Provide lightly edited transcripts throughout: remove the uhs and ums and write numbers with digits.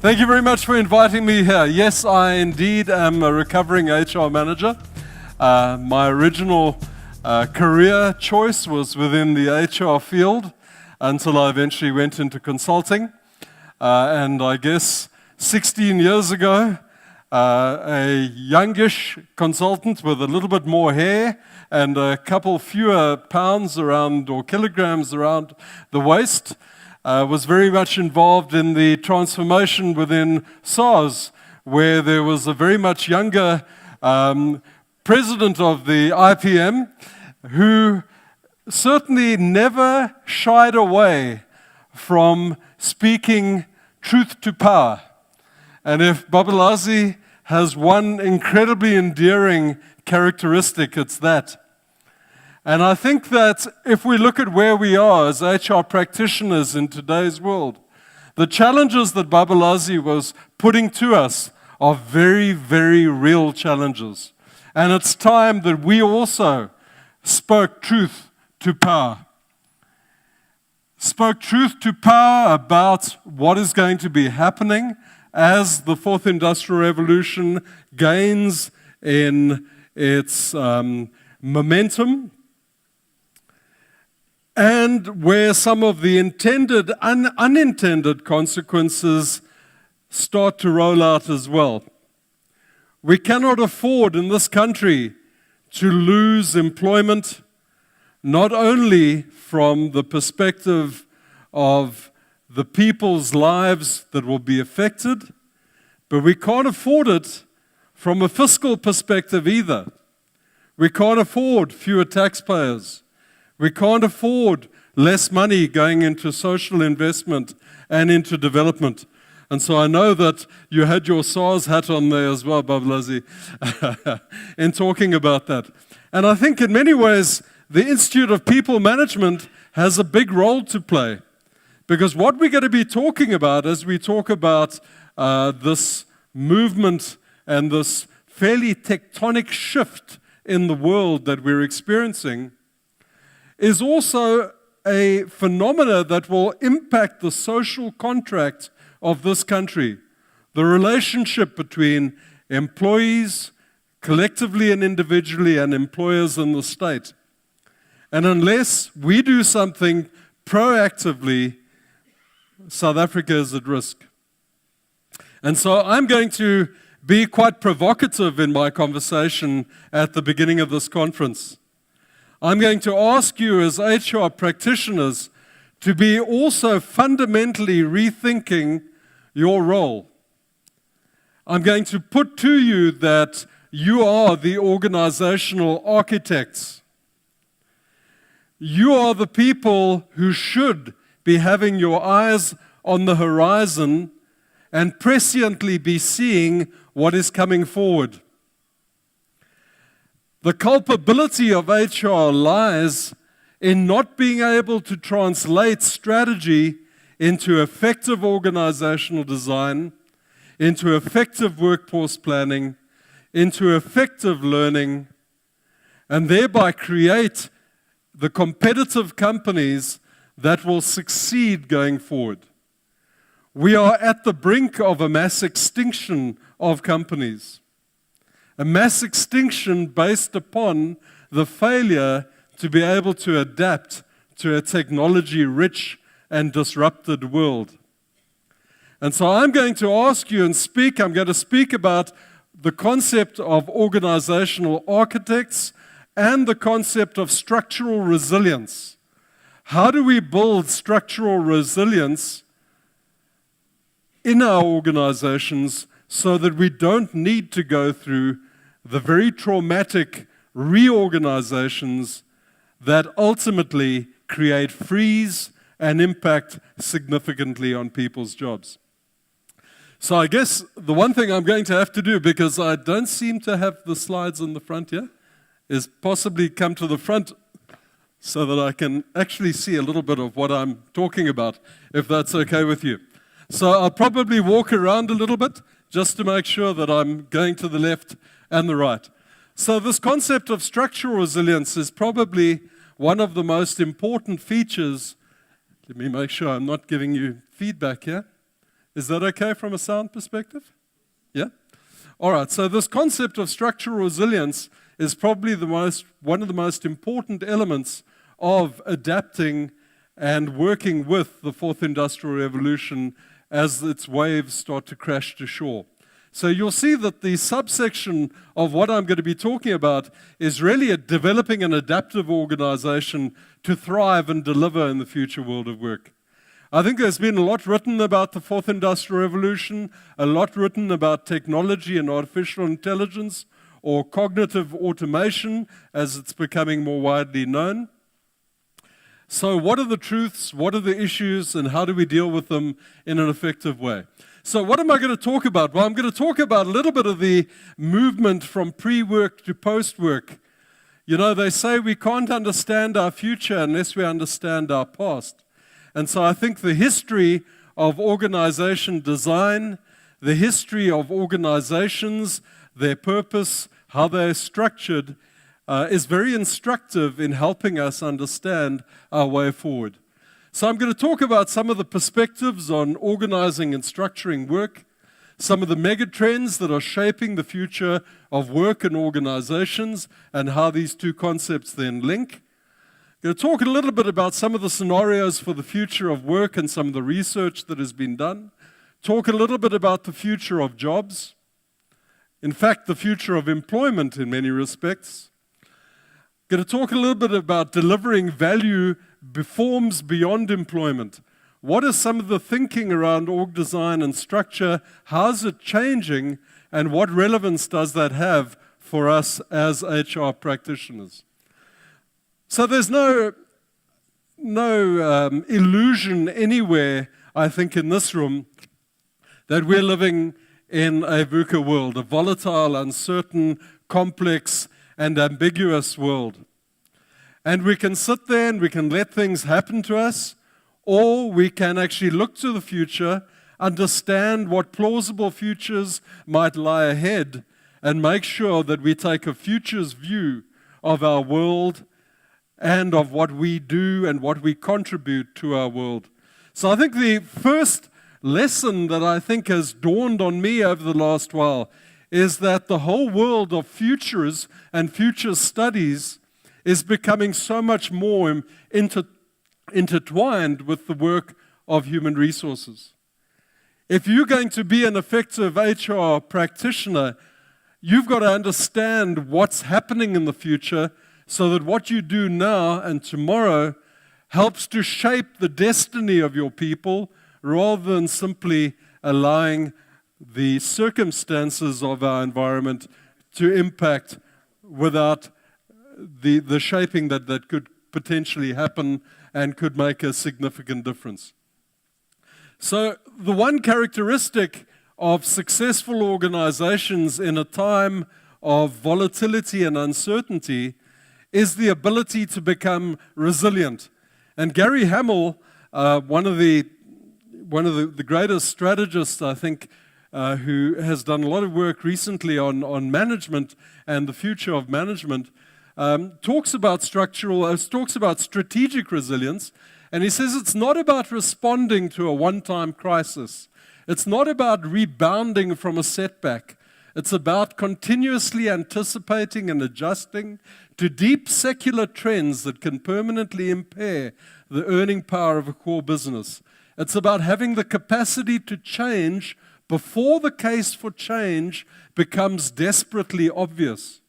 Thank you very much for inviting me here. Yes, I indeed am a recovering HR manager. My original career choice was within the HR field until I eventually went into consulting. And I guess 16 years ago, a youngish consultant with a little bit more hair and a couple fewer pounds around or kilograms around the waist was very much involved in the transformation within SARS, where there was a very much younger president of the IPM who certainly never shied away from speaking truth to power. And if Babalatsi has one incredibly endearing characteristic, it's that. And I think that if we look at where we are as HR practitioners in today's world, the challenges that Babalatsi was putting to us are very, very real challenges. And it's time that we also spoke truth to power. Spoke truth to power about what is going to be happening as the fourth industrial revolution gains in its momentum, and where some of the intended and unintended consequences start to roll out as well. We cannot afford in this country to lose employment, not only from the perspective of the people's lives that will be affected, but we can't afford it from a fiscal perspective either. We can't afford fewer taxpayers. We can't afford less money going into social investment and into development. And so I know that you had your SARS hat on there as well, Babalatsi, in talking about that. And I think in many ways, the Institute of People Management has a big role to play. Because what we're going to be talking about as we talk about this movement and this fairly tectonic shift in the world that we're experiencing is also a phenomena that will impact the social contract of this country, the relationship between employees, collectively and individually, and employers in the state. And unless we do something proactively, South Africa is at risk. And so I'm going to be quite provocative in my conversation at the beginning of this conference. I'm going to ask you as HR practitioners to be also fundamentally rethinking your role. I'm going to put to you that you are the organizational architects. You are the people who should be having your eyes on the horizon and presciently be seeing what is coming forward. The culpability of HR lies in not being able to translate strategy into effective organizational design, into effective workforce planning, into effective learning, and thereby create the competitive companies that will succeed going forward. We are at the brink of a mass extinction of companies. A mass extinction based upon the failure to be able to adapt to a technology-rich and disrupted world. And so I'm going to ask you and speak, I'm going to speak about the concept of organizational architects and the concept of structural resilience. How do we build structural resilience in our organizations so that we don't need to go through the very traumatic reorganizations that ultimately create freeze and impact significantly on people's jobs? So I guess the one thing I'm going to have to do, because I don't seem to have the slides on the front here, is possibly come to the front so that I can actually see a little bit of what I'm talking about, if that's okay with you. So I'll probably walk around a little bit just to make sure that I'm going to the left and the right. So this concept of structural resilience is probably one of the most important features. Let me make sure I'm not giving you feedback here. Is that okay from a sound perspective? Yeah? All right, so this concept of structural resilience is probably one of the most important elements of adapting and working with the fourth industrial revolution as its waves start to crash to shore. So you'll see that the subsection of what I'm going to be talking about is really developing an adaptive organization to thrive and deliver in the future world of work. I think there's been a lot written about the fourth industrial revolution, a lot written about technology and artificial intelligence, or cognitive automation, as it's becoming more widely known. So what are the truths, what are the issues, and how do we deal with them in an effective way? So what am I going to talk about? Well, I'm going to talk about a little bit of the movement from pre-work to post-work. You know, they say we can't understand our future unless we understand our past. And so I think the history of organization design, the history of organizations, their purpose, how they're structured, is very instructive in helping us understand our way forward. So I'm going to talk about some of the perspectives on organizing and structuring work, some of the mega trends that are shaping the future of work and organizations, and how these two concepts then link. I'm going to talk a little bit about some of the scenarios for the future of work and some of the research that has been done. Talk a little bit about the future of jobs. In fact, the future of employment in many respects. I'm going to talk a little bit about delivering value forms beyond employment. What is some of the thinking around org design and structure? How is it changing? And what relevance does that have for us as HR practitioners? So there's no illusion anywhere, I think, in this room that we're living in a VUCA world, a volatile, uncertain, complex, and ambiguous world. And we can sit there and we can let things happen to us, or we can actually look to the future, understand what plausible futures might lie ahead, and make sure that we take a futures view of our world and of what we do and what we contribute to our world. So I think the first lesson that I think has dawned on me over the last while is that the whole world of futures and future studies is becoming so much more intertwined with the work of human resources. If you're going to be an effective HR practitioner, you've got to understand what's happening in the future so that what you do now and tomorrow helps to shape the destiny of your people rather than simply allowing the circumstances of our environment to impact without the shaping that could potentially happen and could make a significant difference. So the one characteristic of successful organizations in a time of volatility and uncertainty is the ability to become resilient. And Gary Hamel, one of the greatest strategists, I think, who has done a lot of work recently on management and the future of management, talks about strategic resilience, and he says it's not about responding to a one-time crisis. It's not about rebounding from a setback. It's about continuously anticipating and adjusting to deep secular trends that can permanently impair the earning power of a core business. It's about having the capacity to change before the case for change becomes desperately obvious.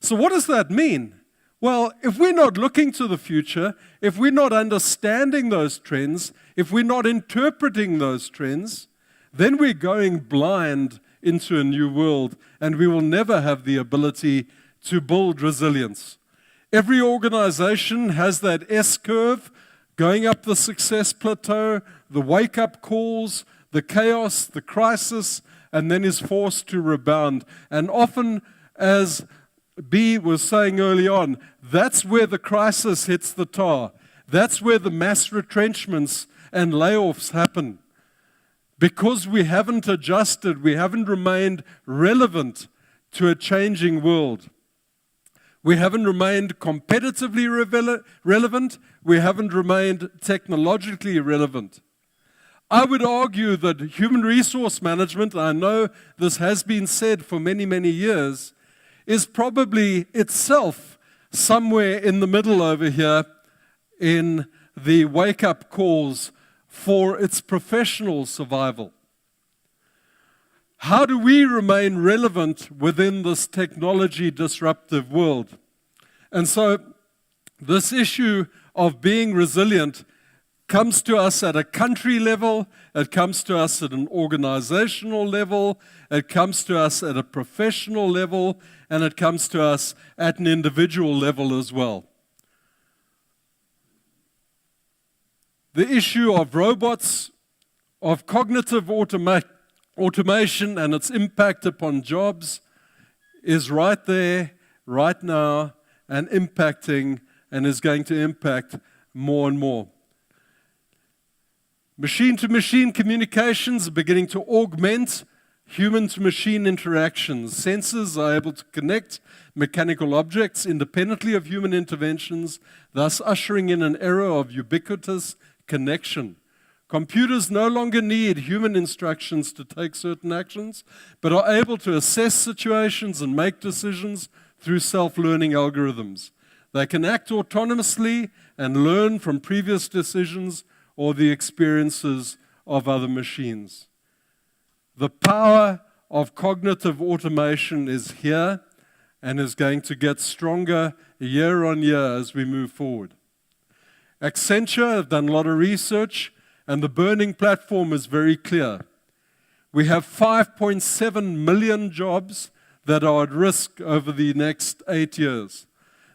So what does that mean? Well, if we're not looking to the future, if we're not understanding those trends, if we're not interpreting those trends, then we're going blind into a new world, and we will never have the ability to build resilience. Every organization has that S-curve going up the success plateau, the wake-up calls, the chaos, the crisis, and then is forced to rebound. And often, as B was saying early on, that's where the crisis hits the tar. That's where the mass retrenchments and layoffs happen. Because we haven't adjusted, we haven't remained relevant to a changing world. We haven't remained competitively relevant. We haven't remained technologically relevant. I would argue that human resource management, I know this has been said for many, many years, is probably itself somewhere in the middle over here in the wake-up calls for its professional survival. How do we remain relevant within this technology disruptive world? And so this issue of being resilient comes to us at a country level, it comes to us at an organizational level, it comes to us at a professional level, and it comes to us at an individual level as well. The issue of robots, of cognitive automation and its impact upon jobs is right there, right now, and impacting, and is going to impact more and more. Machine-to-machine communications are beginning to augment human-to-machine interactions. Sensors are able to connect mechanical objects independently of human interventions, thus ushering in an era of ubiquitous connection. Computers no longer need human instructions to take certain actions, but are able to assess situations and make decisions through self-learning algorithms. They can act autonomously and learn from previous decisions or the experiences of other machines. The power of cognitive automation is here and is going to get stronger year on year as we move forward. Accenture have done a lot of research, and the burning platform is very clear. We have 5.7 million jobs that are at risk over the next 8 years.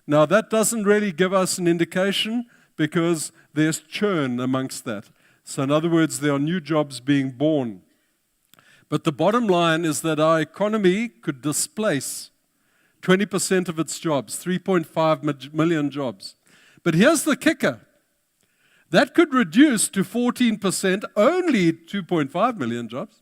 Now, that doesn't really give us an indication because there's churn amongst that. So in other words, there are new jobs being born. But the bottom line is that our economy could displace 20% of its jobs, 3.5 million jobs. But here's the kicker. That could reduce to 14%, only 2.5 million jobs.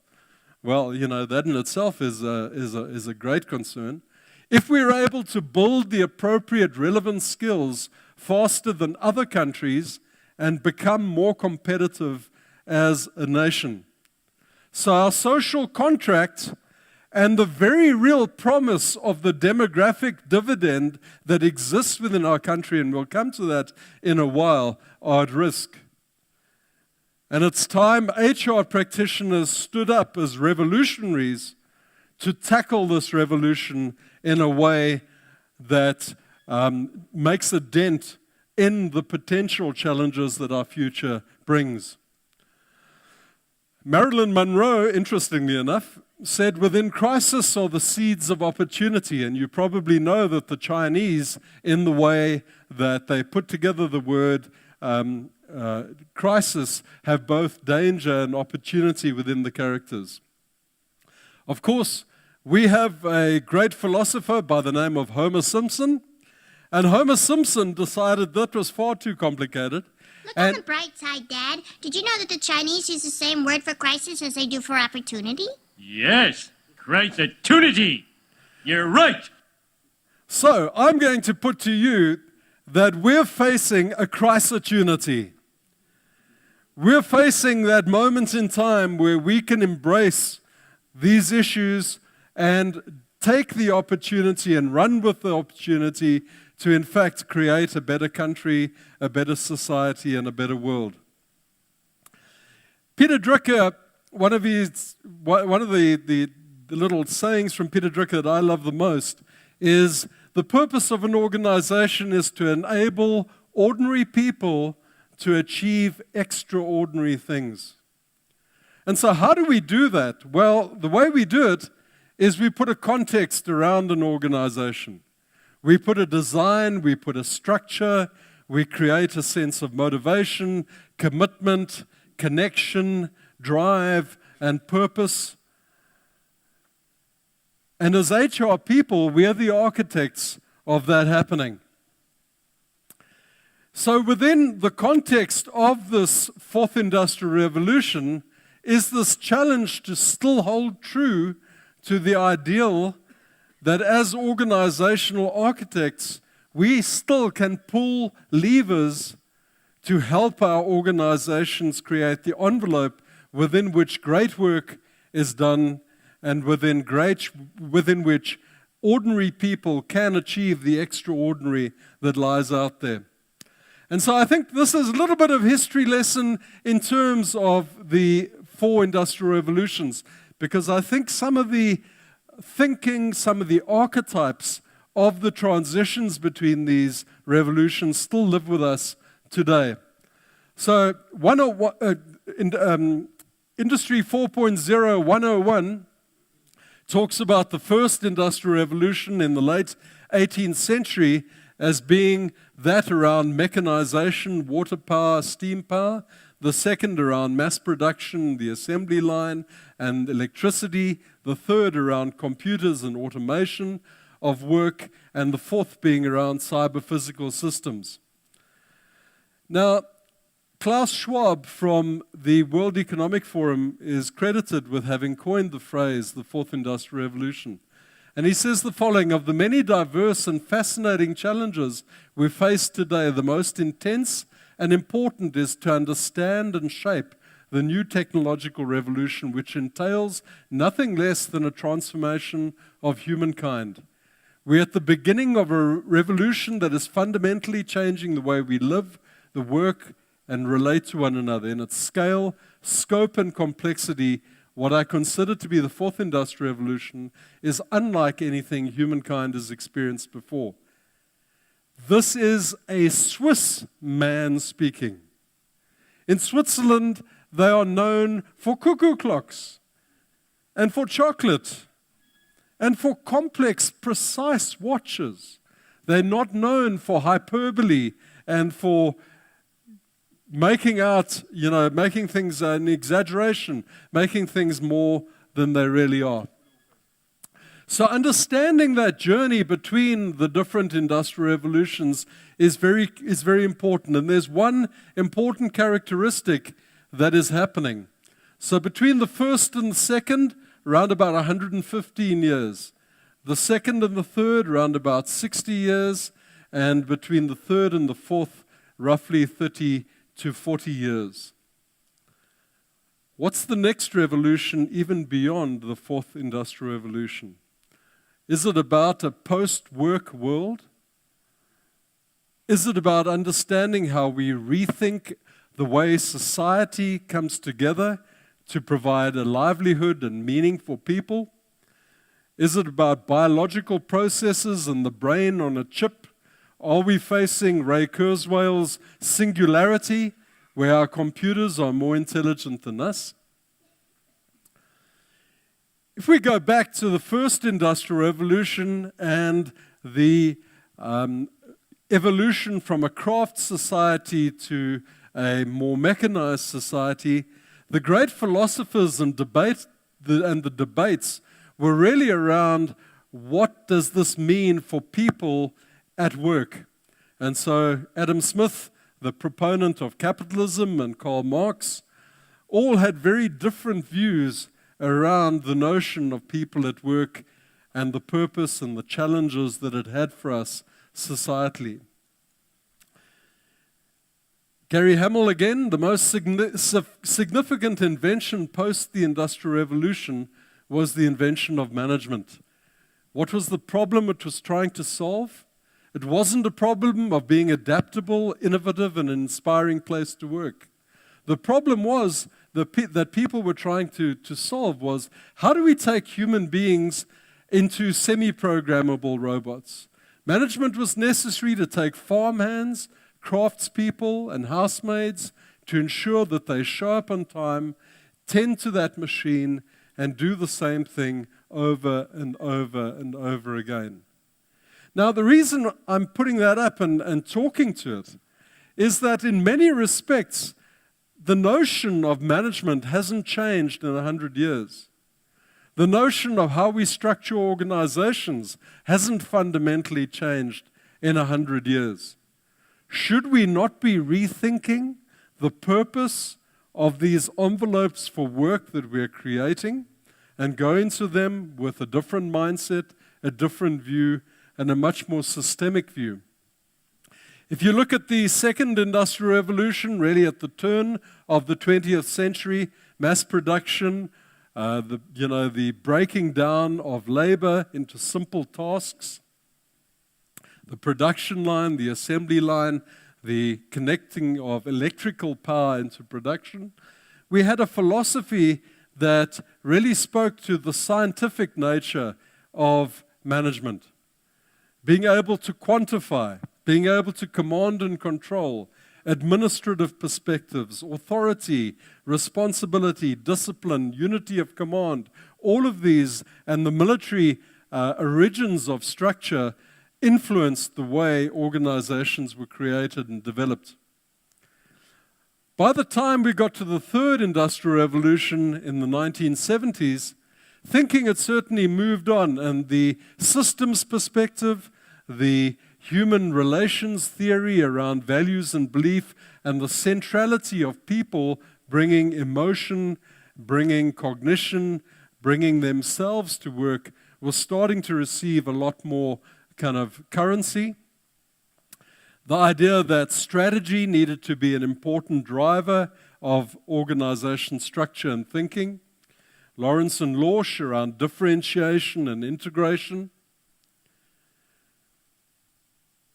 Well, you know, that in itself is a great concern. If we're able to build the appropriate relevant skills faster than other countries and become more competitive as a nation. So our social contract and the very real promise of the demographic dividend that exists within our country, and we'll come to that in a while, are at risk. And it's time HR practitioners stood up as revolutionaries to tackle this revolution in a way that makes a dent in the potential challenges that our future brings. Marilyn Monroe, interestingly enough, said, "Within crisis are the seeds of opportunity." And you probably know that the Chinese, in the way that they put together the word crisis, have both danger and opportunity within the characters. Of course, we have a great philosopher by the name of Homer Simpson, and Homer Simpson decided that was far too complicated. Look on the bright side, Dad. Did you know that the Chinese use the same word for crisis as they do for opportunity? Yes, crisis-tunity. You're right. So I'm going to put to you that we're facing a crisis-tunity. We're facing that moment in time where we can embrace these issues and take the opportunity and run with the opportunity to, in fact, create a better country, a better society, and a better world. Peter Drucker, one of the little sayings from Peter Drucker that I love the most is, the purpose of an organization is to enable ordinary people to achieve extraordinary things. And so how do we do that? Well, the way we do it is we put a context around an organization. We put a design, we put a structure, we create a sense of motivation, commitment, connection, drive, and purpose. And as HR people, we are the architects of that happening. So within the context of this fourth industrial revolution is this challenge to still hold true to the ideal that as organizational architects, we still can pull levers to help our organizations create the envelope within which great work is done and within which ordinary people can achieve the extraordinary that lies out there. And so I think this is a little bit of history lesson in terms of the 4 industrial revolutions, because I think some of the thinking, some of the archetypes of the transitions between these revolutions still live with us today. So Industry 4.0 101 talks about the first industrial revolution in the late 18th century as being that around mechanization, water power, steam power, the second around mass production, the assembly line, and electricity, the third around computers and automation of work, and the fourth being around cyber-physical systems. Now, Klaus Schwab from the World Economic Forum is credited with having coined the phrase, the fourth industrial revolution. And he says the following: of the many diverse and fascinating challenges we face today, the most intense and important is to understand and shape the new technological revolution, which entails nothing less than a transformation of humankind. We're at the beginning of a revolution that is fundamentally changing the way we live, the work, and relate to one another. In its scale, scope, and complexity, what I consider to be the fourth industrial revolution is unlike anything humankind has experienced before. This is a Swiss man speaking. In Switzerland, they are known for cuckoo clocks and for chocolate and for complex, precise watches. They're not known for hyperbole and for making things an exaggeration, making things more than they really are. So understanding that journey between the different industrial revolutions is very important. And there's one important characteristic that is happening. So between the first and the second, around about 115 years. The second and the third, around about 60 years. And between the third and the fourth, roughly 30 to 40 years. What's the next revolution even beyond the fourth industrial revolution? Is it about a post-work world? Is it about understanding how we rethink the way society comes together to provide a livelihood and meaning for people? Is it about biological processes and the brain on a chip? Are we facing Ray Kurzweil's singularity, where our computers are more intelligent than us? If we go back to the first industrial revolution and the evolution from a craft society to a more mechanized society, the great philosophers and the debates were really around what does this mean for people at work. And so Adam Smith, the proponent of capitalism, and Karl Marx, all had very different views around the notion of people at work and the purpose and the challenges that it had for us societally. Gary Hamel again, the most significant invention post the Industrial Revolution was the invention of management. What was the problem it was trying to solve? It wasn't a problem of being adaptable, innovative, and an inspiring place to work. The problem was that people were trying to solve was, how do we take human beings into semi-programmable robots? Management was necessary to take farmhands, craftspeople, and housemaids to ensure that they show up on time, tend to that machine, and do the same thing over and over and over again. Now, the reason I'm putting that up and talking to it is that in many respects, the notion of management hasn't changed in 100 years. The notion of how we structure organizations hasn't fundamentally changed in 100 years. Should we not be rethinking the purpose of these envelopes for work that we're creating and go into them with a different mindset, a different view, and a much more systemic view? If you look at the second industrial revolution, really at the turn of the 20th century, mass production, the breaking down of labor into simple tasks, the production line, the assembly line, the connecting of electrical power into production, we had a philosophy that really spoke to the scientific nature of management. Being able to quantify, being able to command and control, administrative perspectives, authority, responsibility, discipline, unity of command, all of these and the military origins of structure influenced the way organizations were created and developed. By the time we got to the third industrial revolution in the 1970s, thinking had certainly moved on, and the systems perspective, the human relations theory around values and belief, and the centrality of people bringing emotion, bringing cognition, bringing themselves to work was starting to receive a lot more kind of currency. The idea that strategy needed to be an important driver of organization structure and thinking. Lawrence and Lorsch around differentiation and integration.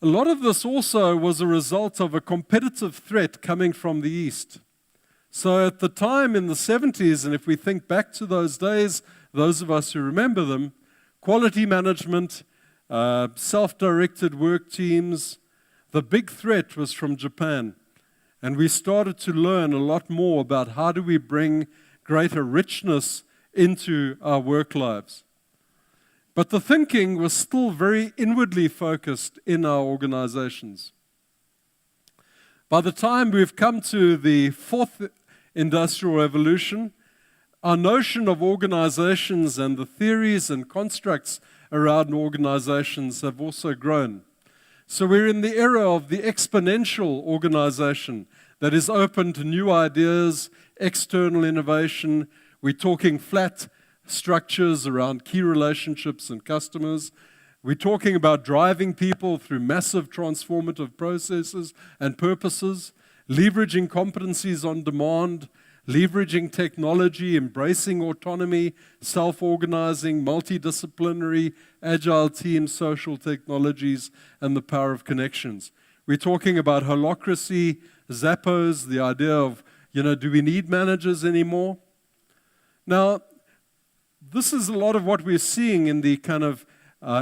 A lot of this also was a result of a competitive threat coming from the East. So at the time in the 70s, and if we think back to those days, those of us who remember them, quality management, self-directed work teams, the big threat was from Japan. And we started to learn a lot more about how do we bring greater richness into our work lives. But the thinking was still very inwardly focused in our organizations. By the time we've come to the fourth industrial revolution, our notion of organizations and the theories and constructs around organizations have also grown. So we're in the era of the exponential organization that is open to new ideas, external innovation. We're talking flat structures around key relationships and customers. We're talking about driving people through massive transformative processes and purposes, leveraging competencies on demand, leveraging technology, embracing autonomy, self-organizing, multidisciplinary, agile teams, social technologies, and the power of connections. We're talking about holacracy, Zappos, the idea of, do we need managers anymore? Now, this is a lot of what we're seeing in the kind of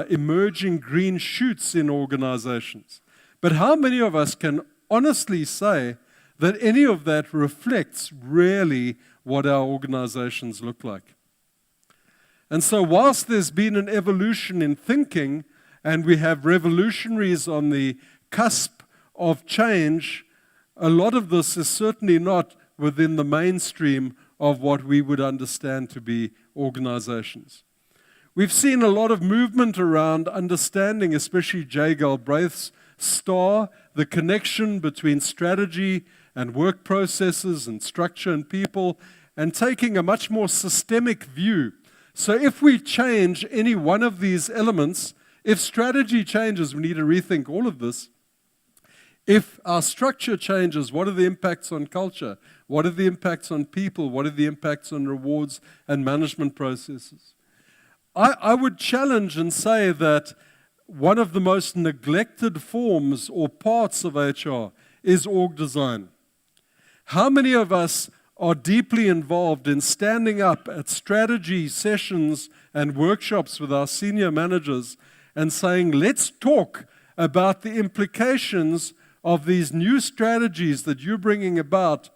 emerging green shoots in organizations. But how many of us can honestly say that any of that reflects really what our organizations look like? And so whilst there's been an evolution in thinking, and we have revolutionaries on the cusp of change, a lot of this is certainly not within the mainstream of what we would understand to be organizations. We've seen a lot of movement around understanding, especially J. Galbraith's STAR, the connection between strategy and work processes and structure and people, and taking a much more systemic view. So if we change any one of these elements, if strategy changes, we need to rethink all of this. If our structure changes, what are the impacts on culture? What are the impacts on people? What are the impacts on rewards and management processes? I would challenge and say that one of the most neglected forms or parts of HR is org design. How many of us are deeply involved in standing up at strategy sessions and workshops with our senior managers and saying, let's talk about the implications of these new strategies that you're bringing about,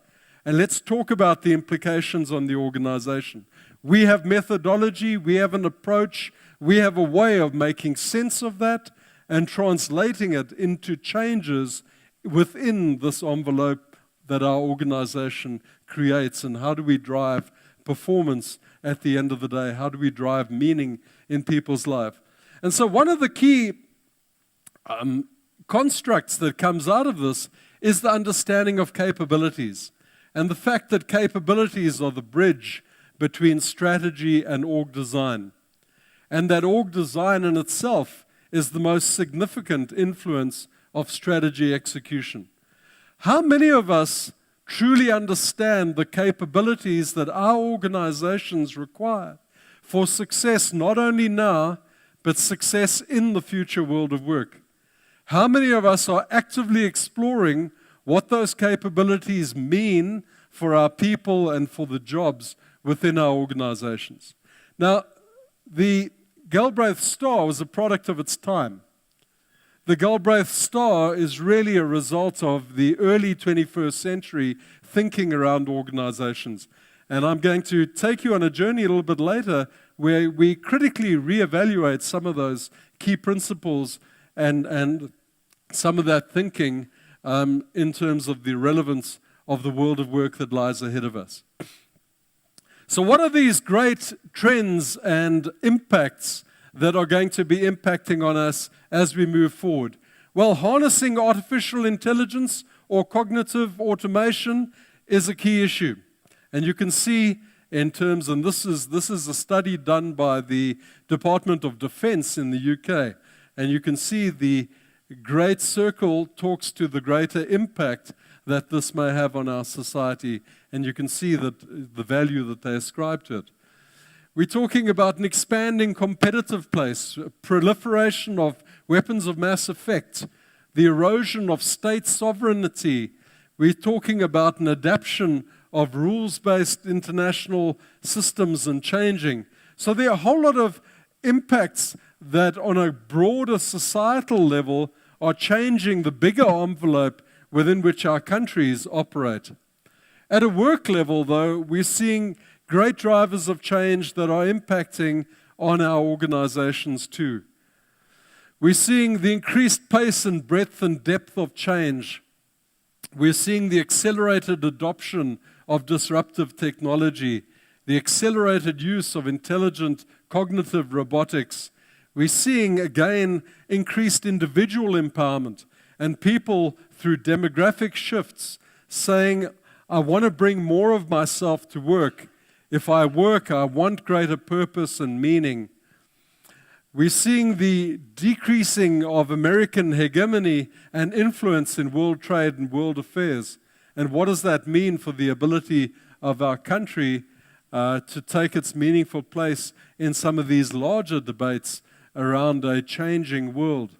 and let's talk about the implications on the organization. We have methodology, we have an approach, we have a way of making sense of that and translating it into changes within this envelope that our organization creates. And how do we drive performance at the end of the day? How do we drive meaning in people's life? And so one of the key constructs that comes out of this is the understanding of capabilities and the fact that capabilities are the bridge between strategy and org design, and that org design in itself is the most significant influence of strategy execution. How many of us truly understand the capabilities that our organizations require for success not only now, but success in the future world of work? How many of us are actively exploring what those capabilities mean for our people and for the jobs within our organizations? Now, the Galbraith Star was a product of its time. The Galbraith Star is really a result of the early 21st century thinking around organizations. And I'm going to take you on a journey a little bit later where we critically reevaluate some of those key principles and some of that thinking in terms of the relevance of the world of work that lies ahead of us. So what are these great trends and impacts that are going to be impacting on us as we move forward? Well, harnessing artificial intelligence or cognitive automation is a key issue. And you can see in terms, and this is a study done by the Department of Defense in the UK, and you can see the great circle talks to the greater impact that this may have on our society, and you can see that the value that they ascribe to it. We're talking about an expanding competitive place, proliferation of weapons of mass effect, the erosion of state sovereignty. We're talking about an adaptation of rules-based international systems and changing. So there are a whole lot of impacts that on a broader societal level are changing the bigger envelope within which our countries operate. At a work level, though, we're seeing great drivers of change that are impacting on our organizations too. We're seeing the increased pace and breadth and depth of change. We're seeing the accelerated adoption of disruptive technology, the accelerated use of intelligent cognitive robotics. We're seeing, again, increased individual empowerment and people through demographic shifts saying, I want to bring more of myself to work. If I work, I want greater purpose and meaning. We're seeing the decreasing of American hegemony and influence in world trade and world affairs. And what does that mean for the ability of our country to take its meaningful place in some of these larger debates around a changing world?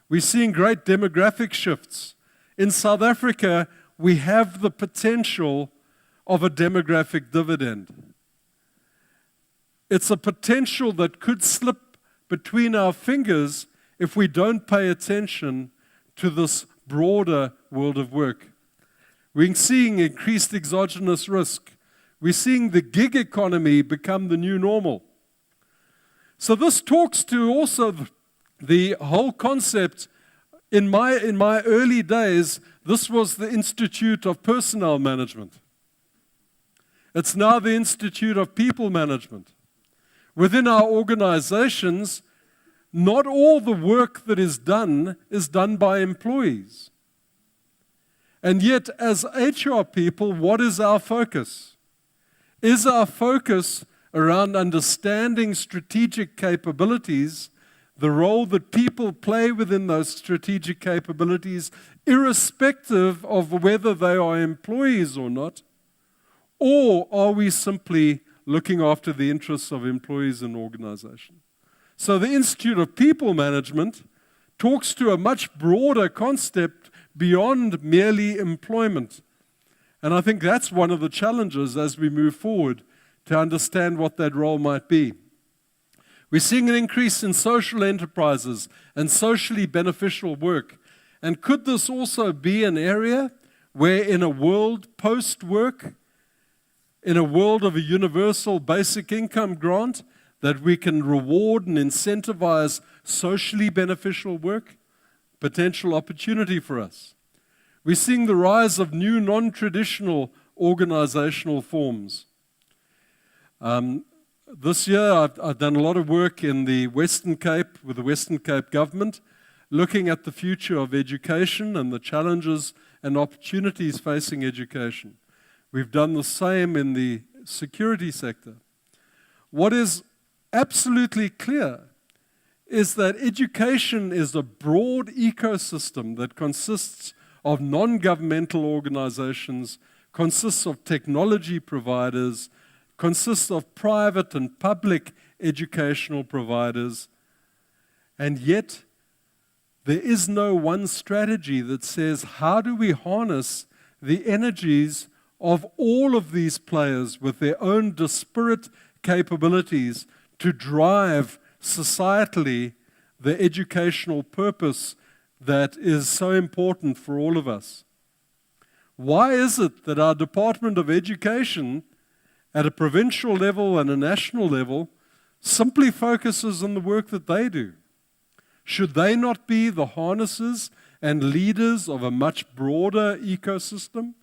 We're seeing great demographic shifts. In South Africa, we have the potential of a demographic dividend. It's a potential that could slip between our fingers if we don't pay attention to this broader world of work. We're seeing increased exogenous risk. We're seeing the gig economy become the new normal. So this talks to also the whole concept. In my early days, this was the Institute of Personnel Management. It's now the Institute of People Management. Within our organizations, not all the work that is done by employees. And yet, as HR people, what is our focus? Is our focus around understanding strategic capabilities, the role that people play within those strategic capabilities, irrespective of whether they are employees or not? Or are we simply looking after the interests of employees and organization? So the Institute of People Management talks to a much broader concept beyond merely employment. And I think that's one of the challenges as we move forward to understand what that role might be. We're seeing an increase in social enterprises and socially beneficial work. And could this also be an area where in a world post-work, in a world of a universal basic income grant, that we can reward and incentivize socially beneficial work? Potential opportunity for us. We're seeing the rise of new non-traditional organizational forms. This year, I've done a lot of work in the Western Cape with the Western Cape government, looking at the future of education and the challenges and opportunities facing education. We've done the same in the security sector. What is absolutely clear is that education is a broad ecosystem that consists of non-governmental organizations, consists of technology providers, consists of private and public educational providers, and yet there is no one strategy that says, how do we harness the energies of all of these players with their own disparate capabilities to drive societally the educational purpose that is so important for all of us? Why is it that our Department of Education at a provincial level and a national level simply focuses on the work that they do? Should they not be the harnessers and leaders of a much broader ecosystem,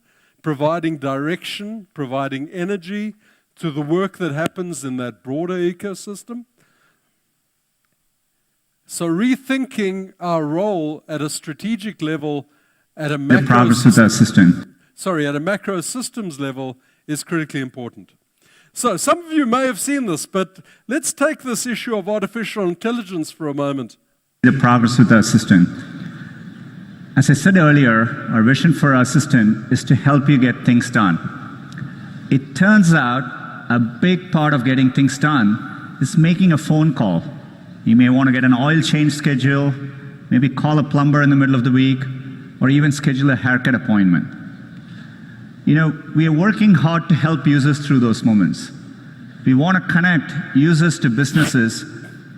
providing direction, providing energy to the work that happens in that broader ecosystem? So rethinking our role at a strategic level, at a macro progress with our system. at a macro systems level is critically important. So some of you may have seen this, but let's take this issue of artificial intelligence for a moment. The progress with our system. As I said earlier, our vision for our system is to help you get things done. It turns out a big part of getting things done is making a phone call. You may want to get an oil change schedule, maybe call a plumber in the middle of the week, or even schedule a haircut appointment. You know, we are working hard to help users through those moments. We want to connect users to businesses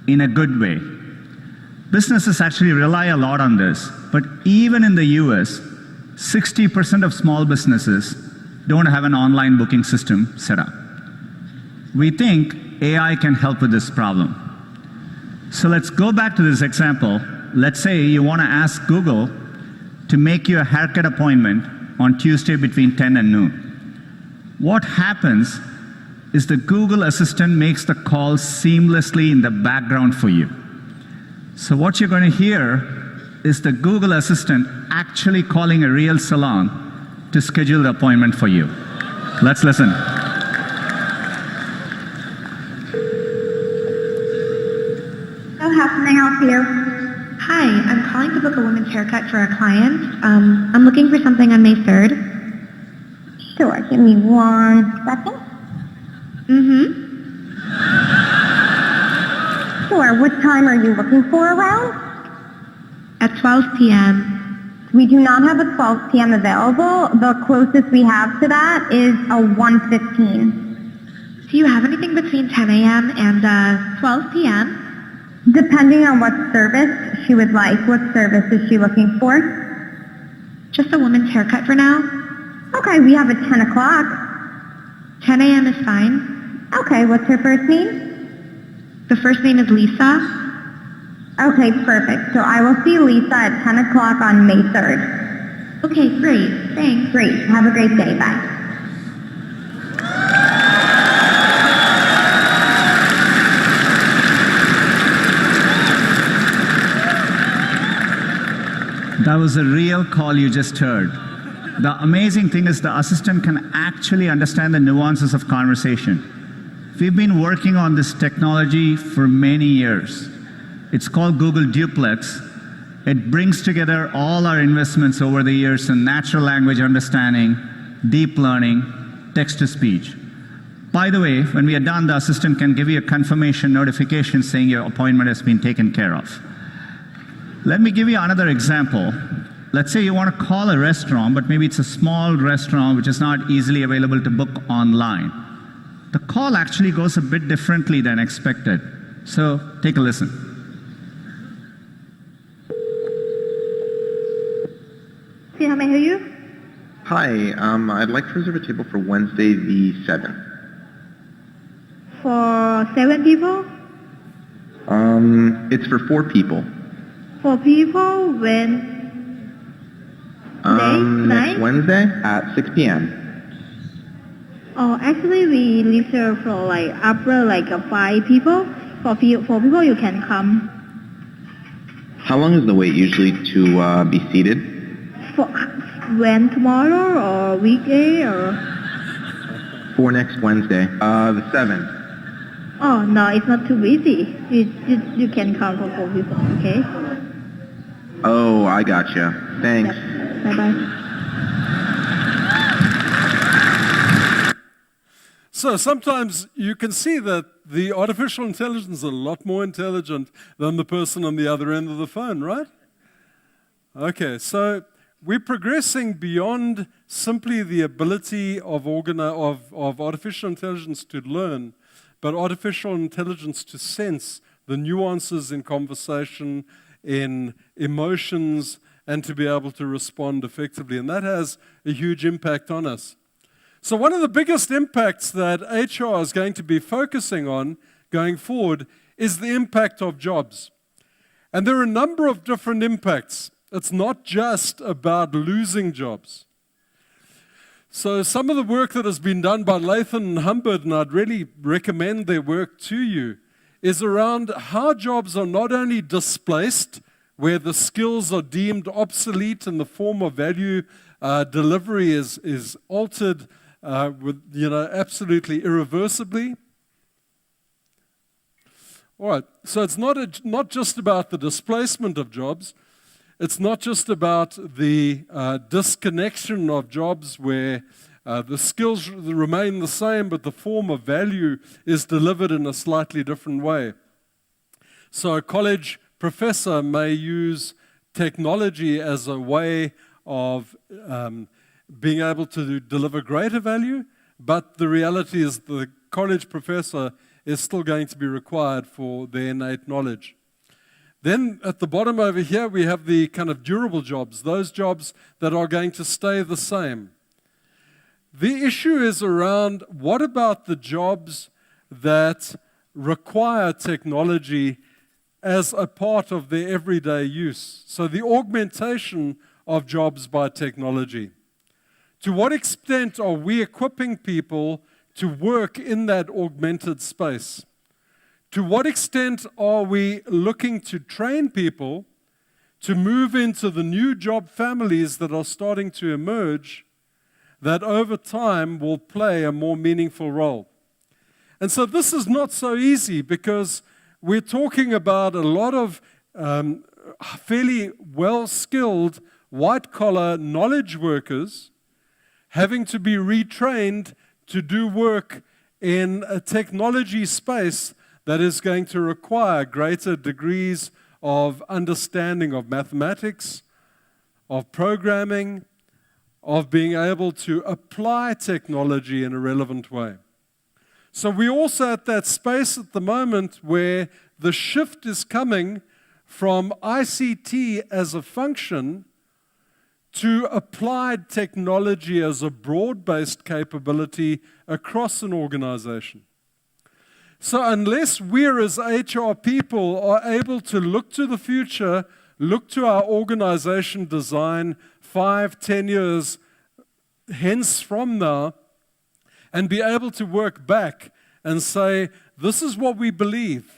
in a good way. Businesses actually rely a lot on this, but even in the US, 60% of small businesses don't have an online booking system set up. We think AI can help with this problem. So let's go back to this example. Let's say you want to ask Google to make you a haircut appointment on Tuesday between 10 and noon. What happens is the Google Assistant makes the call seamlessly in the background for you. So what you're going to hear is the Google Assistant actually calling a real salon to schedule the appointment for you. Let's listen. So how can I help you? Hi, I'm calling to book a woman's haircut for a client. I'm looking for something on May 3rd. Sure, give me 1 second. Sure, what time are you looking for around? At 12 p.m. We do not have a 12 p.m. available. The closest we have to that is a 1:15. Do you have anything between 10 a.m. and 12 p.m.? Depending on what service she would like. What service is she looking for? Just a woman's haircut for now. Okay, we have a 10 o'clock. 10 a.m. is fine. Okay, what's her first name? The first name is Lisa. Okay, perfect. So I will see Lisa at 10 o'clock on May 3rd. Okay, great. Thanks. Great. Have a great day. Bye. That was a real call you just heard. The amazing thing is the assistant can actually understand the nuances of conversation. We've been working on this technology for many years. It's called Google Duplex. It brings together all our investments over the years in natural language understanding, deep learning, text-to-speech. By the way, when we are done, the assistant can give you a confirmation notification saying your appointment has been taken care of. Let me give you another example. Let's say you want to call a restaurant, but maybe it's a small restaurant which is not easily available to book online. The call actually goes a bit differently than expected. So take a listen. See how may I hear you? Hi, I'd like to reserve a table for Wednesday the 7th. For 7 people? It's for 4 people. 4 people when? Next Wednesday at 6 p.m. Oh, actually we reserve for like upper like 5 people. For 4 people you can come. How long is the wait usually to be seated? For when, tomorrow or weekday or? For next Wednesday, the 7th. Oh, no, it's not too busy. You can call for 4 people, okay? Oh, I gotcha. Thanks. Yep. Bye-bye. So sometimes you can see that the artificial intelligence is a lot more intelligent than the person on the other end of the phone, right? Okay, so we're progressing beyond simply the ability of artificial intelligence to learn, but artificial intelligence to sense the nuances in conversation, in emotions, and to be able to respond effectively. And that has a huge impact on us. So one of the biggest impacts that HR is going to be focusing on going forward is the impact of jobs. And there are a number of different impacts. It's not just about losing jobs. So some of the work that has been done by Lathan and Humbert, and I'd really recommend their work to you, is around how jobs are not only displaced, where the skills are deemed obsolete and the form of value delivery is altered absolutely irreversibly. All right, so it's not just about the displacement of jobs. It's not just about the disconnection of jobs where the skills remain the same, but the form of value is delivered in a slightly different way. So a college professor may use technology as a way of being able to deliver greater value, but the reality is the college professor is still going to be required for their innate knowledge. Then at the bottom over here, we have the kind of durable jobs, those jobs that are going to stay the same. The issue is around what about the jobs that require technology as a part of their everyday use? So the augmentation of jobs by technology. To what extent are we equipping people to work in that augmented space? To what extent are we looking to train people to move into the new job families that are starting to emerge that over time will play a more meaningful role? And so this is not so easy because we're talking about a lot of fairly well-skilled white-collar knowledge workers having to be retrained to do work in a technology space that is going to require greater degrees of understanding of mathematics, of programming, of being able to apply technology in a relevant way. So we're also at that space at the moment where the shift is coming from ICT as a function to applied technology as a broad-based capability across an organization. So unless we're as HR people are able to look to the future, look to our organization design 5-10 years hence from now, and be able to work back and say, this is what we believe.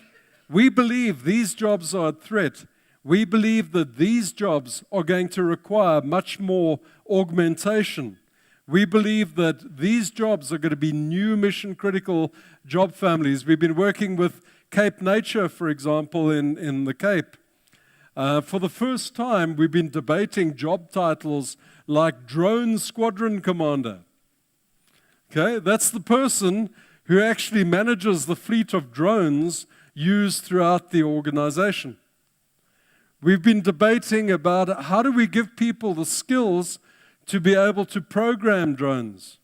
We believe these jobs are at threat. We believe that these jobs are going to require much more augmentation. We believe that these jobs are going to be new mission-critical job families. We've been working with Cape Nature, for example, in the Cape. For the first time, we've been debating job titles like Drone Squadron Commander. Okay, that's the person who actually manages the fleet of drones used throughout the organization. We've been debating about how do we give people the skills to be able to program drones,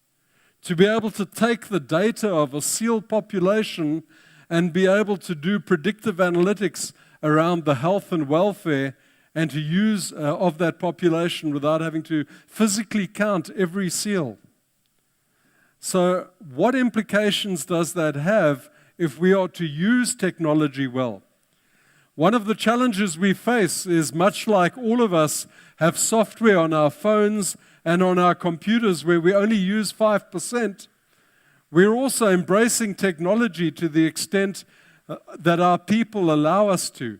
to be able to take the data of a seal population and be able to do predictive analytics around the health and welfare and to use of that population without having to physically count every seal. So what implications does that have if we are to use technology well? One of the challenges we face is much like all of us have software on our phones and on our computers where we only use 5%, we're also embracing technology to the extent that our people allow us to.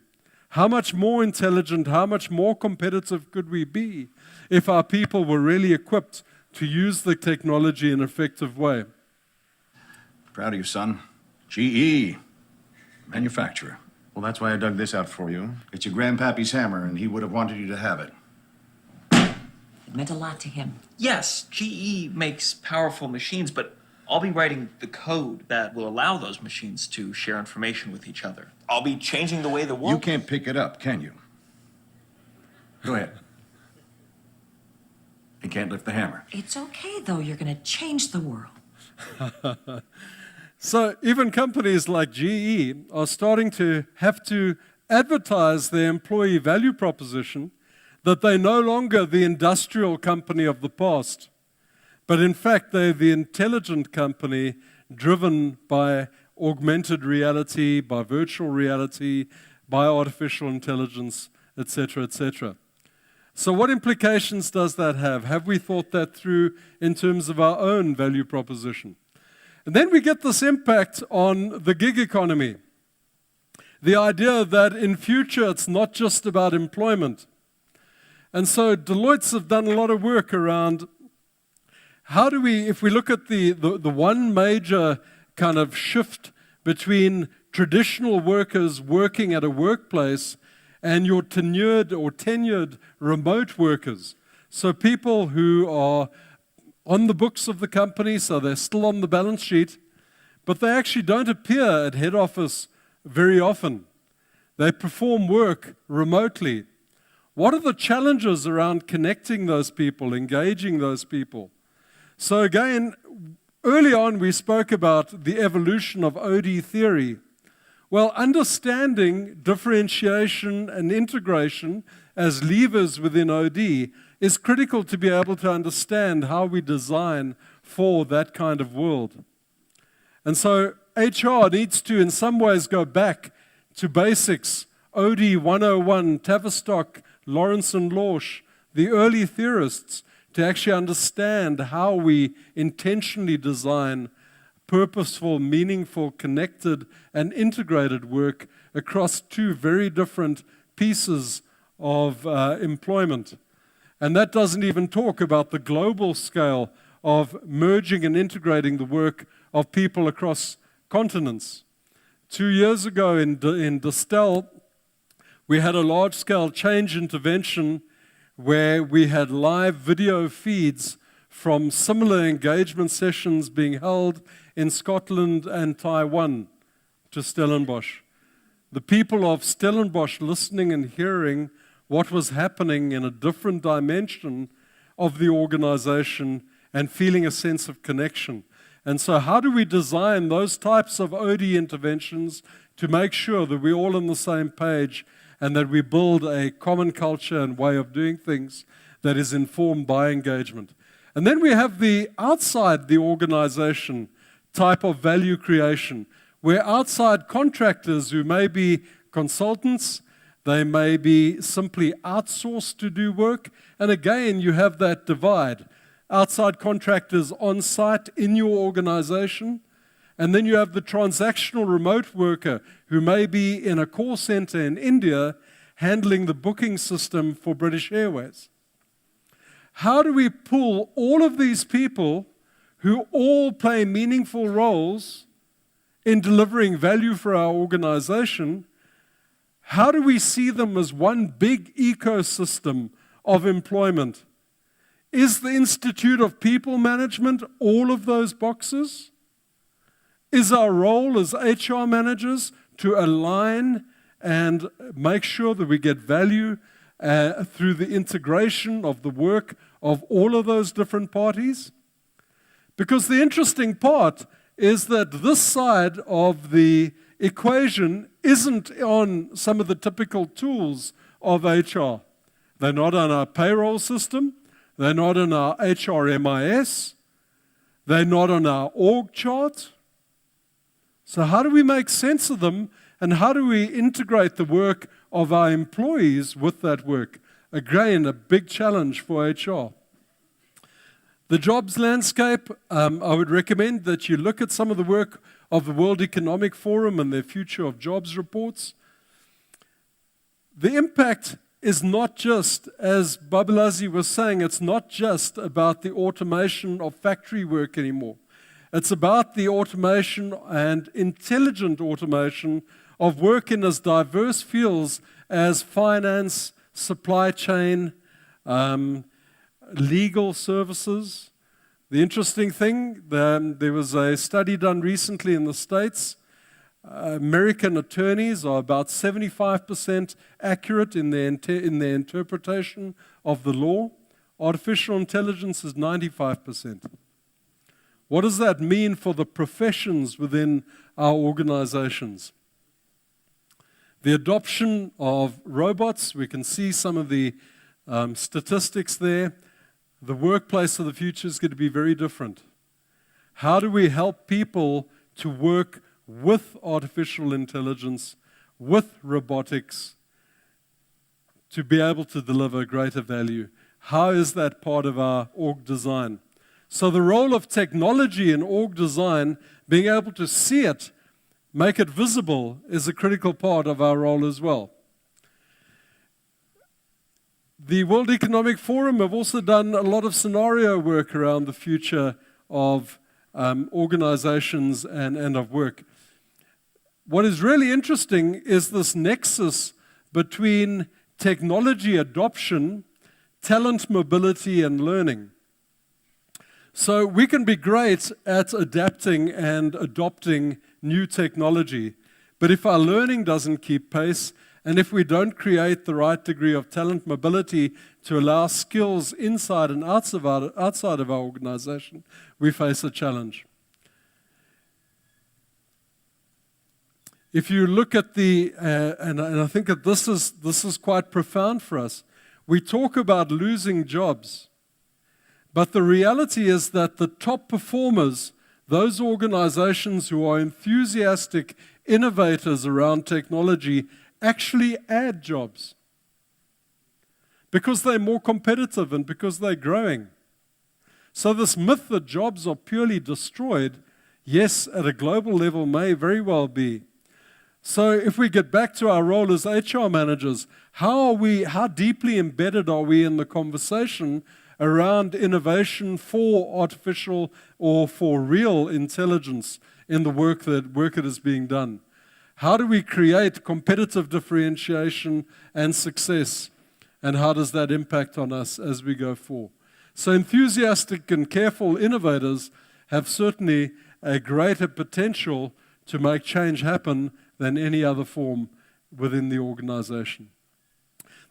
How much more intelligent, how much more competitive could we be if our people were really equipped to use the technology in an effective way? Proud of you, son. GE, Manufacturer. Well, that's why I dug this out for you. It's your grandpappy's hammer, and he would have wanted you to have it. It meant a lot to him. Yes, GE makes powerful machines, but I'll be writing the code that will allow those machines to share information with each other. I'll be changing the way the world... You can't pick it up, can you? Go ahead. You can't lift the hammer. It's okay, though. You're going to change the world. So even companies like GE are starting to have to advertise their employee value proposition that they're no longer the industrial company of the past, but in fact they're the intelligent company driven by augmented reality, by virtual reality, by artificial intelligence, etc., etc. So what implications does that have? Have we thought that through in terms of our own value proposition? And then we get this impact on the gig economy. The idea that in future it's not just about employment. And so Deloitte's have done a lot of work around how do we, if we look at the one major kind of shift between traditional workers working at a workplace and your tenured remote workers. So people who are on the books of the company, so they're still on the balance sheet, but they actually don't appear at head office very often. They perform work remotely. What are the challenges around connecting those people, engaging those people? So again, early on we spoke about the evolution of OD theory. Well, understanding differentiation and integration as levers within OD is critical to be able to understand how we design for that kind of world. And so HR needs to, in some ways, go back to basics. OD 101, Tavistock, Lawrence and Lorsch, the early theorists, to actually understand how we intentionally design purposeful, meaningful, connected, and integrated work across two very different pieces of employment. And that doesn't even talk about the global scale of merging and integrating the work of people across continents. 2 years ago in Distel, we had a large-scale change intervention where we had live video feeds from similar engagement sessions being held in Scotland and Taiwan to Stellenbosch. The people of Stellenbosch listening and hearing what was happening in a different dimension of the organization and feeling a sense of connection. And so how do we design those types of OD interventions to make sure that we're all on the same page and that we build a common culture and way of doing things that is informed by engagement? And then we have the outside the organization type of value creation, where outside contractors who may be consultants, they may be simply outsourced to do work, and again you have that divide. Outside contractors on site in your organization, and then you have the transactional remote worker who may be in a call center in India handling the booking system for British Airways. How do we pull all of these people who all play meaningful roles in delivering value for our organization? How do we see them as one big ecosystem of employment? Is the Institute of People Management all of those boxes? Is our role as HR managers to align and make sure that we get value through the integration of the work of all of those different parties? Because the interesting part is that this side of the equation isn't on some of the typical tools of HR. They're not on our payroll system. They're not on our HRMIS. They're not on our org chart. So how do we make sense of them, and how do we integrate the work of our employees with that work? Again, a big challenge for HR. The jobs landscape, I would recommend that you look at some of the work of the World Economic Forum and their Future of Jobs reports. The impact is not just, as Babalazi was saying, it's not just about the automation of factory work anymore. It's about the automation and intelligent automation of work in as diverse fields as finance, supply chain, legal services. The interesting thing, there was a study done recently in the States. American attorneys are about 75% accurate in their interpretation of the law. Artificial intelligence is 95%. What does that mean for the professions within our organizations? The adoption of robots, we can see some of the statistics there. The workplace of the future is going to be very different. How do we help people to work with artificial intelligence, with robotics, to be able to deliver greater value? How is that part of our org design? So the role of technology in org design, being able to see it, make it visible, is a critical part of our role as well. The World Economic Forum have also done a lot of scenario work around the future of organizations and of work. What is really interesting is this nexus between technology adoption, talent mobility, and learning. So we can be great at adapting and adopting new technology, but if our learning doesn't keep pace, and if we don't create the right degree of talent mobility to allow skills inside and outside of our organization, we face a challenge. If you look at and I think that this is quite profound for us, we talk about losing jobs, but the reality is that the top performers, those organizations who are enthusiastic innovators around technology, actually add jobs because they're more competitive and because they're growing. So this myth that jobs are purely destroyed, yes, at a global level may very well be. So if we get back to our role as HR managers, how deeply embedded are we in the conversation around innovation for artificial or for real intelligence in the work that is being done? How do we create competitive differentiation and success? And how does that impact on us as we go forward? So enthusiastic and careful innovators have certainly a greater potential to make change happen than any other form within the organization.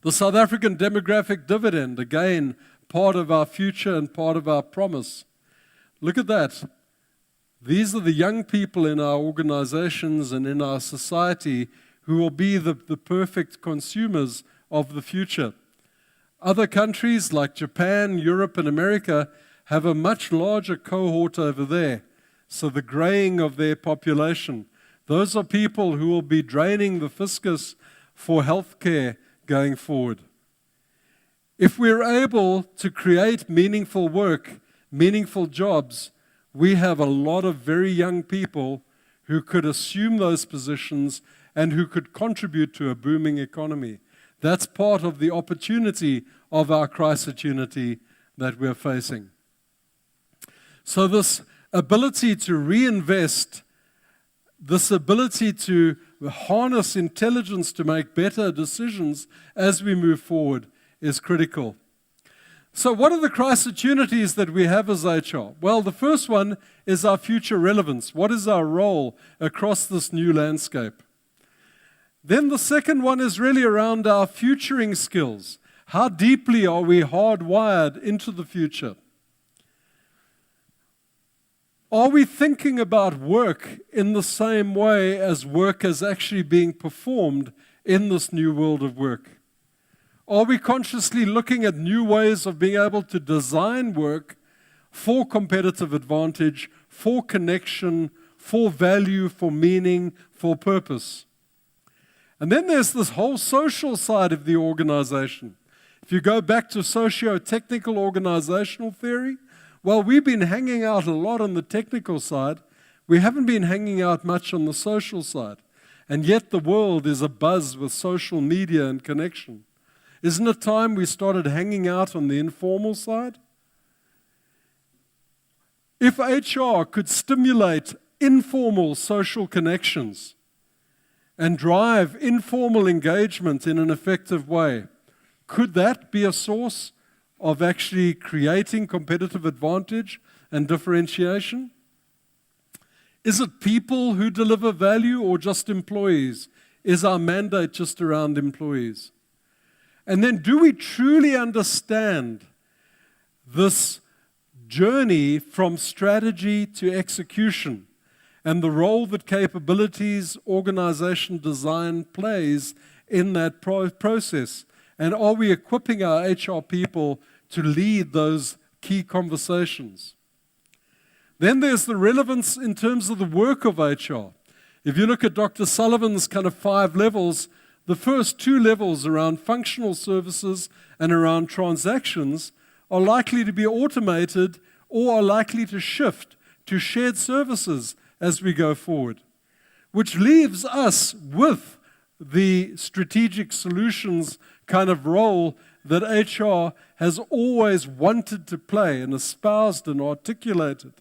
The South African demographic dividend, again, part of our future and part of our promise. Look at that. These are the young people in our organizations and in our society who will be the perfect consumers of the future. Other countries like Japan, Europe, and America have a much larger cohort over there. So the graying of their population, those are people who will be draining the fiscus for healthcare going forward. If we're able to create meaningful work, meaningful jobs, we have a lot of very young people who could assume those positions and who could contribute to a booming economy. That's part of the opportunity of our crisis-unity that we're facing. So this ability to reinvest, this ability to harness intelligence to make better decisions as we move forward is critical. So what are the crisis-unities that we have as HR? Well, the first one is our future relevance. What is our role across this new landscape? Then the second one is really around our futuring skills. How deeply are we hardwired into the future? Are we thinking about work in the same way as work is actually being performed in this new world of work? Are we consciously looking at new ways of being able to design work for competitive advantage, for connection, for value, for meaning, for purpose? And then there's this whole social side of the organization. If you go back to socio-technical organizational theory, well, we've been hanging out a lot on the technical side. We haven't been hanging out much on the social side. And yet the world is abuzz with social media and connection. Isn't it time we started hanging out on the informal side? If HR could stimulate informal social connections and drive informal engagement in an effective way, could that be a source of actually creating competitive advantage and differentiation? Is it people who deliver value or just employees? Is our mandate just around employees? And then do we truly understand this journey from strategy to execution and the role that capabilities, organization design plays in that process? And are we equipping our HR people to lead those key conversations? Then there's the relevance in terms of the work of HR. If you look at Dr. Sullivan's kind of 5 levels, the first 2 levels around functional services and around transactions are likely to be automated or are likely to shift to shared services as we go forward, which leaves us with the strategic solutions kind of role that HR has always wanted to play and espoused and articulated.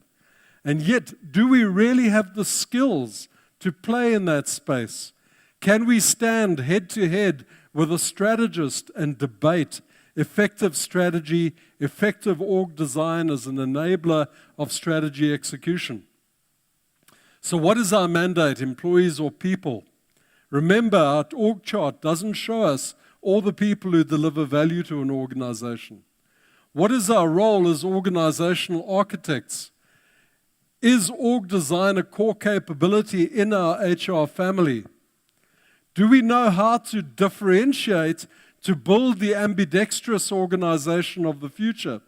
And yet, do we really have the skills to play in that space? Can we stand head to head with a strategist and debate effective strategy, effective org design as an enabler of strategy execution? So what is our mandate, employees or people? Remember, our org chart doesn't show us all the people who deliver value to an organization. What is our role as organizational architects? Is org design a core capability in our HR family? Do we know how to differentiate to build the ambidextrous organization of the future?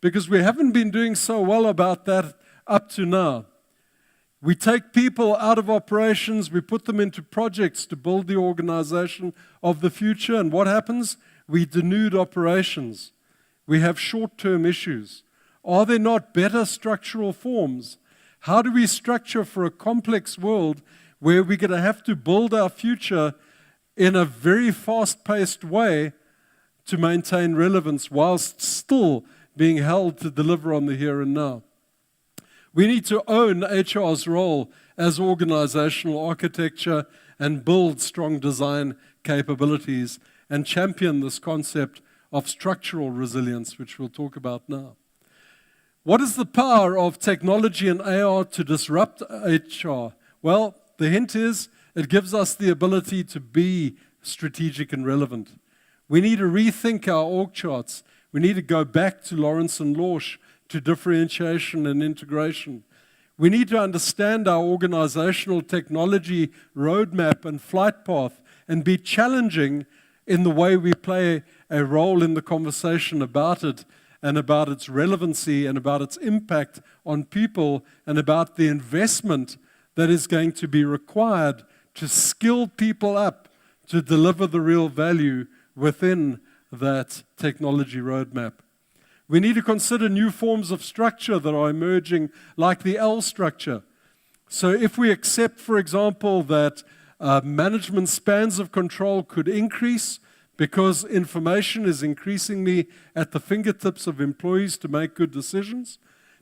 Because we haven't been doing so well about that up to now. We take people out of operations, we put them into projects to build the organization of the future, and what happens? We denude operations. We have short-term issues. Are there not better structural forms? How do we structure for a complex world where we're going to have to build our future in a very fast-paced way to maintain relevance whilst still being held to deliver on the here and now? We need to own HR's role as organizational architecture and build strong design capabilities and champion this concept of structural resilience, which we'll talk about now. What is the power of technology and AR to disrupt HR? Well, the hint is it gives us the ability to be strategic and relevant. We need to rethink our org charts. We need to go back to Lawrence and Lorsch to differentiation and integration. We need to understand our organizational technology roadmap and flight path and be challenging in the way we play a role in the conversation about it and about its relevancy and about its impact on people and about the investment that is going to be required to skill people up to deliver the real value within that technology roadmap. We need to consider new forms of structure that are emerging, like the L structure. So if we accept, for example, that management spans of control could increase because information is increasingly at the fingertips of employees to make good decisions,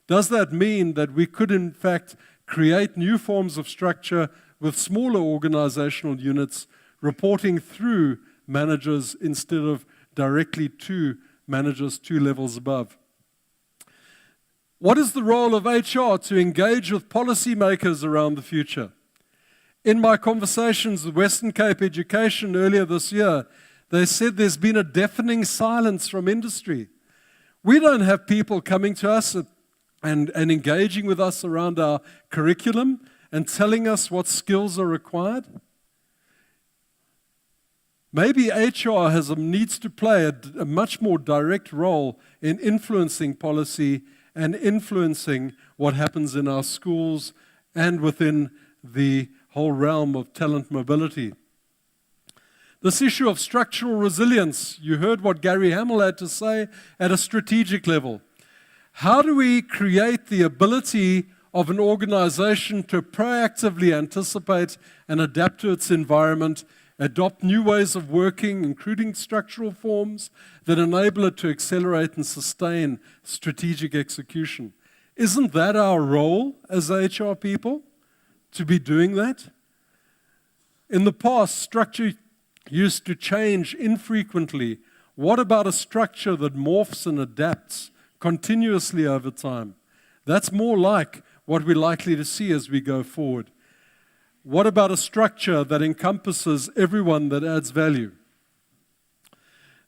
does that mean that we could, in fact, create new forms of structure with smaller organizational units reporting through managers instead of directly to managers 2 levels above? What is the role of HR to engage with policymakers around the future? In my conversations with Western Cape Education earlier this year, they said there's been a deafening silence from industry. We don't have people coming to us and engaging with us around our curriculum and telling us what skills are required. Maybe HR needs to play a much more direct role in influencing policy and influencing what happens in our schools and within the whole realm of talent mobility. This issue of structural resilience, you heard what Gary Hamel had to say at a strategic level. How do we create the ability of an organization to proactively anticipate and adapt to its environment, adopt new ways of working, including structural forms that enable it to accelerate and sustain strategic execution? Isn't that our role as HR people, to be doing that? In the past, structure used to change infrequently. What about a structure that morphs and adapts continuously over time? That's more like what we're likely to see as we go forward. What about a structure that encompasses everyone that adds value?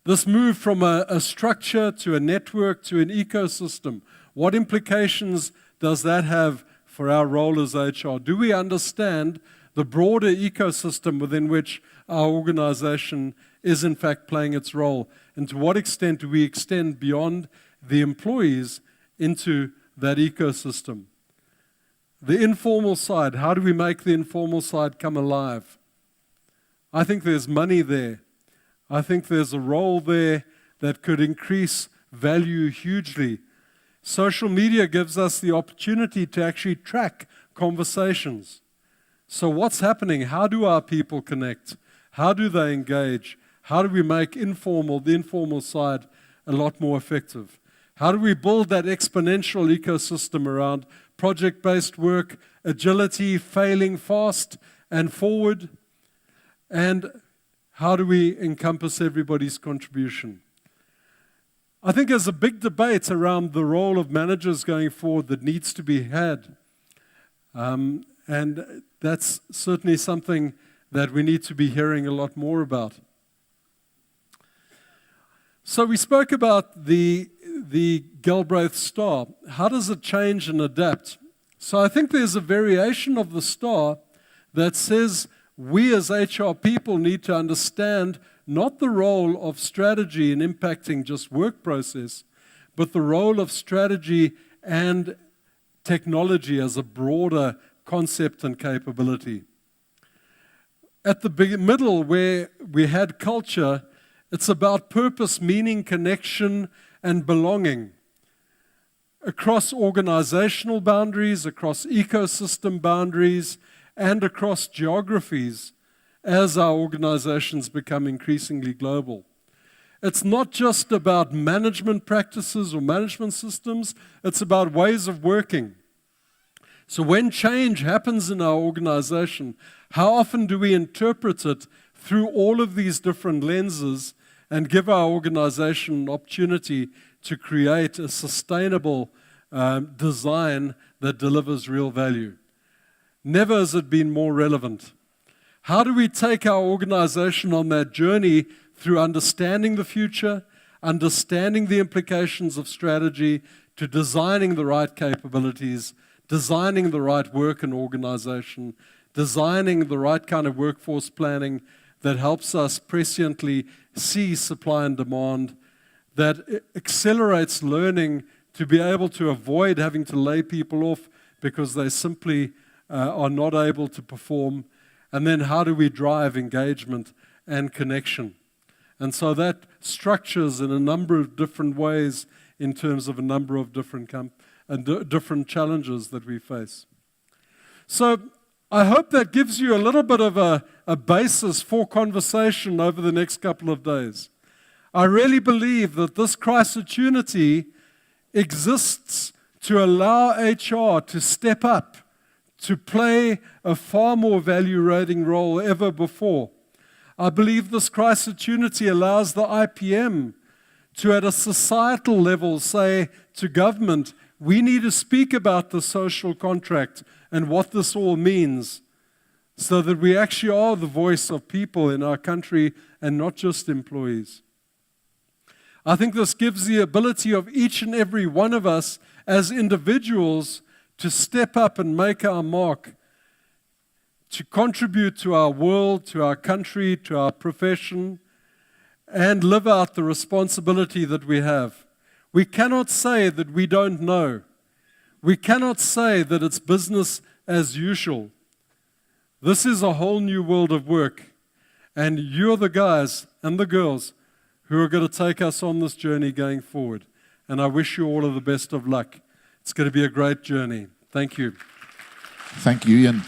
This move from a structure to a network to an ecosystem, what implications does that have for our role as HR? Do we understand the broader ecosystem within which our organization is in fact playing its role? And to what extent do we extend beyond the employees into that ecosystem? The informal side, how do we make the informal side come alive? I think there's money there. I think there's a role there that could increase value hugely. Social media gives us the opportunity to actually track conversations. So what's happening? How do our people connect? How do they engage? How do we make the informal side a lot more effective? How do we build that exponential ecosystem around project-based work, agility, failing fast and forward? And how do we encompass everybody's contribution? I think there's a big debate around the role of managers going forward that needs to be had. And that's certainly something that we need to be hearing a lot more about. So we spoke about the Galbraith star. How does it change and adapt? So I think there's a variation of the star that says we as HR people need to understand not the role of strategy in impacting just work process, but the role of strategy and technology as a broader concept and capability. At the middle, where we had culture, it's about purpose, meaning, connection, and belonging. Across organizational boundaries, across ecosystem boundaries, and across geographies, as our organizations become increasingly global. It's not just about management practices or management systems, it's about ways of working. So when change happens in our organization, how often do we interpret it through all of these different lenses and give our organization an opportunity to create a sustainable design that delivers real value? Never has it been more relevant. How do we take our organization on that journey through understanding the future, understanding the implications of strategy, to designing the right capabilities, designing the right work and organization, designing the right kind of workforce planning that helps us presciently see supply and demand, that accelerates learning to be able to avoid having to lay people off because they simply are not able to perform. And then how do we drive engagement and connection? And so that structures in a number of different ways in terms of a number of different different challenges that we face. So I hope that gives you a little bit of a basis for conversation over the next couple of days. I really believe that this crisis-opportunity exists to allow HR to step up, to play a far more value-rating role ever before. I believe this crisis-opportunity allows the IPM to, at a societal level, say to government, we need to speak about the social contract and what this all means so that we actually are the voice of people in our country and not just employees. I think this gives the ability of each and every one of us as individuals to step up and make our mark, to contribute to our world, to our country, to our profession, and live out the responsibility that we have. We cannot say that we don't know. We cannot say that it's business as usual. This is a whole new world of work, and you're the guys and the girls who are going to take us on this journey going forward. And I wish you all of the best of luck. It's going to be a great journey. Thank you. Thank you, Ian.